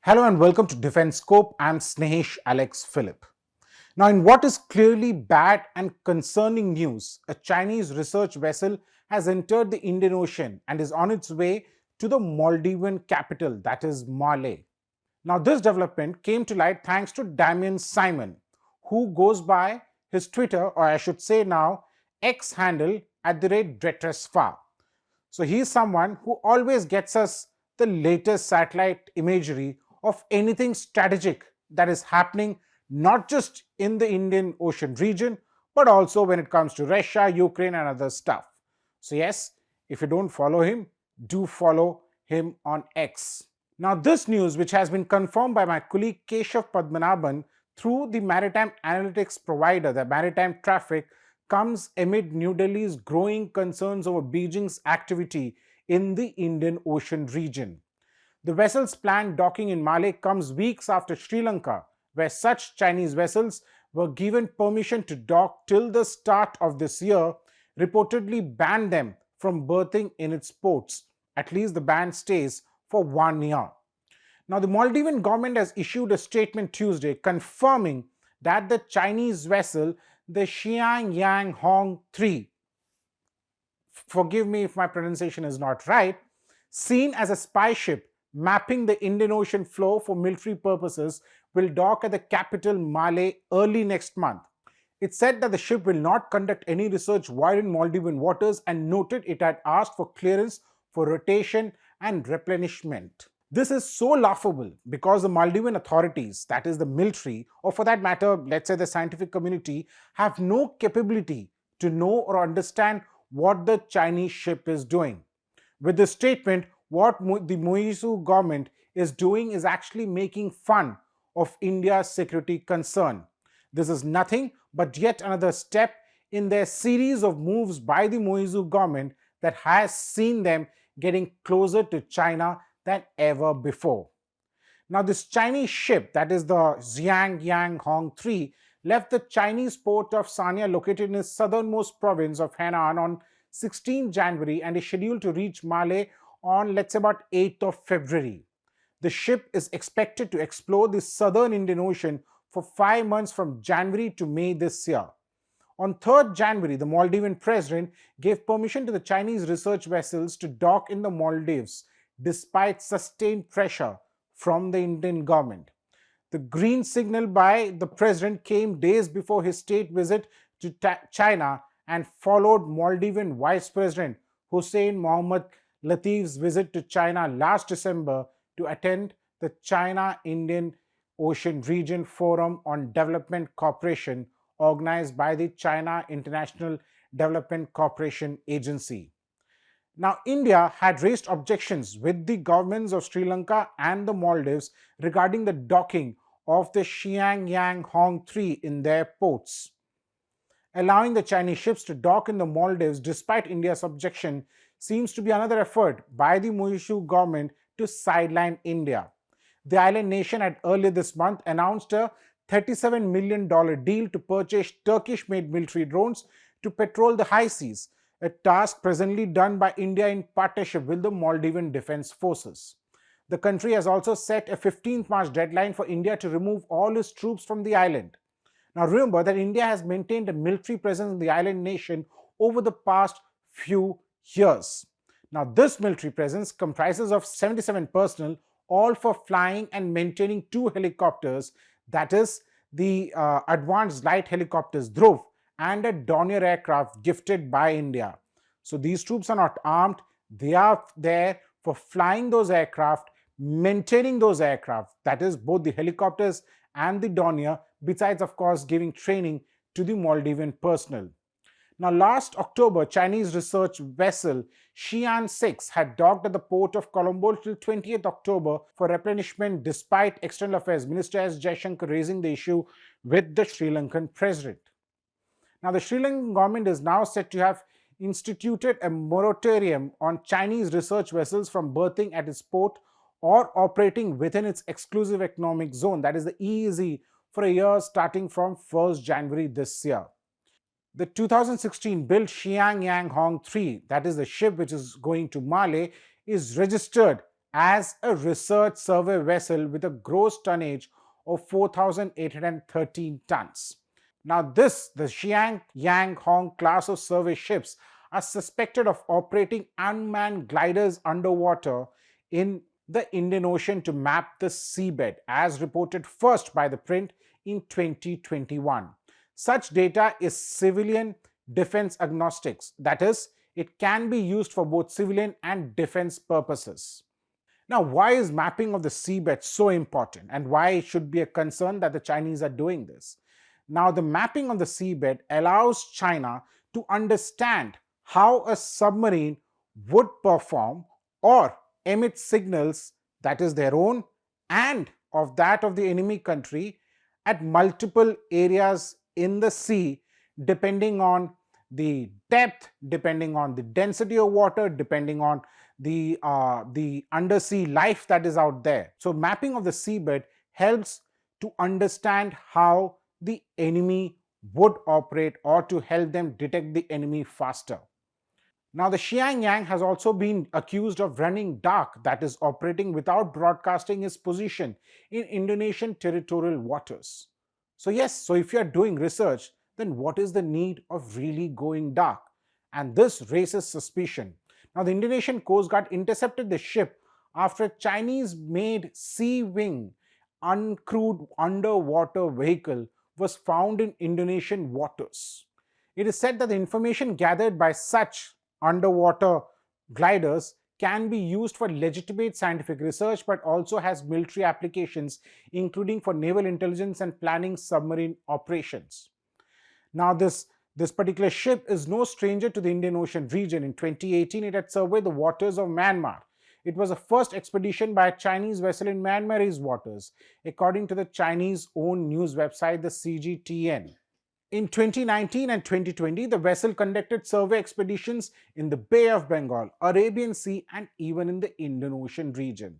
Hello and welcome to Defense Scope. I'm Snehesh Alex Philip. Now, in what is clearly bad and concerning news, a Chinese research vessel has entered the Indian Ocean and is on its way to the Maldivian capital, that is Malé. Now, this development came to light thanks to Damien Simon, who goes by his Twitter, or I should say now, X handle @Dretresfa. So he's someone who always gets us the latest satellite imagery of anything strategic that is happening not just in the Indian Ocean region, but also when it comes to Russia, Ukraine, and other stuff. So, yes, if you don't follow him, do follow him on X. Now, this news, which has been confirmed by my colleague Keshav Padmanabhan through the maritime analytics provider, the Maritime Traffic, comes amid New Delhi's growing concerns over Beijing's activity in the Indian Ocean region. The vessel's planned docking in Malé comes weeks after Sri Lanka, where such Chinese vessels were given permission to dock till the start of this year, reportedly banned them from berthing in its ports. At least the ban stays for 1 year. Now, the Maldivian government has issued a statement Tuesday confirming that the Chinese vessel, the Xiangyang Hong 3, forgive me if my pronunciation is not right, seen as a spy ship mapping the Indian Ocean floor for military purposes, will dock at the capital Malé early next month. It said that the ship will not conduct any research while in Maldivian waters and noted it had asked for clearance for rotation and replenishment. This is so laughable because the Maldivian authorities, that is the military, or for that matter, let's say the scientific community, have no capability to know or understand what the Chinese ship is doing. With this statement, what the Moizu government is doing is actually making fun of India's security concern. This is nothing but yet another step in their series of moves by the Moizu government that has seen them getting closer to China than ever before. Now, this Chinese ship, that is the Xiangyang Hong 3, left the Chinese port of Sanya, located in the southernmost province of Henan, on 16 January and is scheduled to reach Malé on, let's say, about 8th of February. The ship is expected to explore the southern Indian Ocean for 5 months from January to May this year. On 3rd January, the Maldivian president gave permission to the Chinese research vessels to dock in the Maldives, despite sustained pressure from the Indian government. The green signal by the president came days before his state visit to China and followed Maldivian Vice President Hussein Mohammad Latif's visit to China last December to attend the China-Indian Ocean Region Forum on Development Cooperation organized by the China International Development Cooperation Agency. Now, India had raised objections with the governments of Sri Lanka and the Maldives regarding the docking of the Xiangyang Hong 3 in their ports. Allowing the Chinese ships to dock in the Maldives despite India's objection seems to be another effort by the Moizu government to sideline India. The island nation had earlier this month announced a $37 million deal to purchase Turkish-made military drones to patrol the high seas, a task presently done by India in partnership with the Maldivian Defense Forces. The country has also set a 15th March deadline for India to remove all its troops from the island. Now, remember that India has maintained a military presence in the island nation over the past few years. Now, this military presence comprises of 77 personnel, all for flying and maintaining 2 helicopters, that is the Advanced Light Helicopters Dhruv and a Dornier aircraft gifted by India. So these troops are not armed, they are there for flying those aircraft, maintaining those aircraft, that is both the helicopters and the Dornier, besides of course giving training to the Maldivian personnel. Now, last October, Chinese research vessel Xian 6 had docked at the port of Colombo till 20th October for replenishment, despite External Affairs Minister S. Jaishankar raising the issue with the Sri Lankan president. Now, the Sri Lankan government is now said to have instituted a moratorium on Chinese research vessels from berthing at its port or operating within its exclusive economic zone, that is the EEZ, for a year starting from 1st January this year. The 2016 built Xiangyang Hong 3, that is the ship which is going to Malé, is registered as a research survey vessel with a gross tonnage of 4,813 tons. Now, the Xiang Yang Hong class of survey ships are suspected of operating unmanned gliders underwater in the Indian Ocean to map the seabed, as reported first by ThePrint in 2021. Such data is civilian defense agnostics, that is, it can be used for both civilian and defense purposes. Now, why is mapping of the seabed so important and why it should be a concern that the Chinese are doing this? Now, the mapping of the seabed allows China to understand how a submarine would perform or emit signals that is their own and of that of the enemy country at multiple areas in the sea, depending on the depth, depending on the density of water, depending on the undersea life that is out there. So mapping of the seabed helps to understand how the enemy would operate or to help them detect the enemy faster. Now, the Xiangyang has also been accused of running dark, that is, operating without broadcasting his position in Indonesian territorial waters. So, yes, so if you are doing research, then what is the need of really going dark? And this raises suspicion. Now, the Indonesian Coast Guard intercepted the ship after a Chinese made Sea Wing uncrewed underwater vehicle was found in Indonesian waters. It is said that the information gathered by such underwater gliders can be used for legitimate scientific research but also has military applications, including for naval intelligence and planning submarine operations. Now, this particular ship is no stranger to the Indian Ocean region. In 2018, it had surveyed the waters of Myanmar. It was the first expedition by a Chinese vessel in Myanmarese waters, according to the Chinese owned news website, the CGTN. In 2019 and 2020, the vessel conducted survey expeditions in the Bay of Bengal, Arabian Sea, and even in the Indian Ocean region.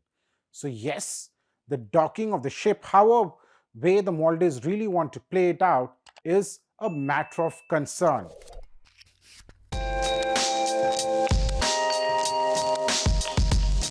So, yes, the docking of the ship, however way the Maldives really want to play it out, is a matter of concern.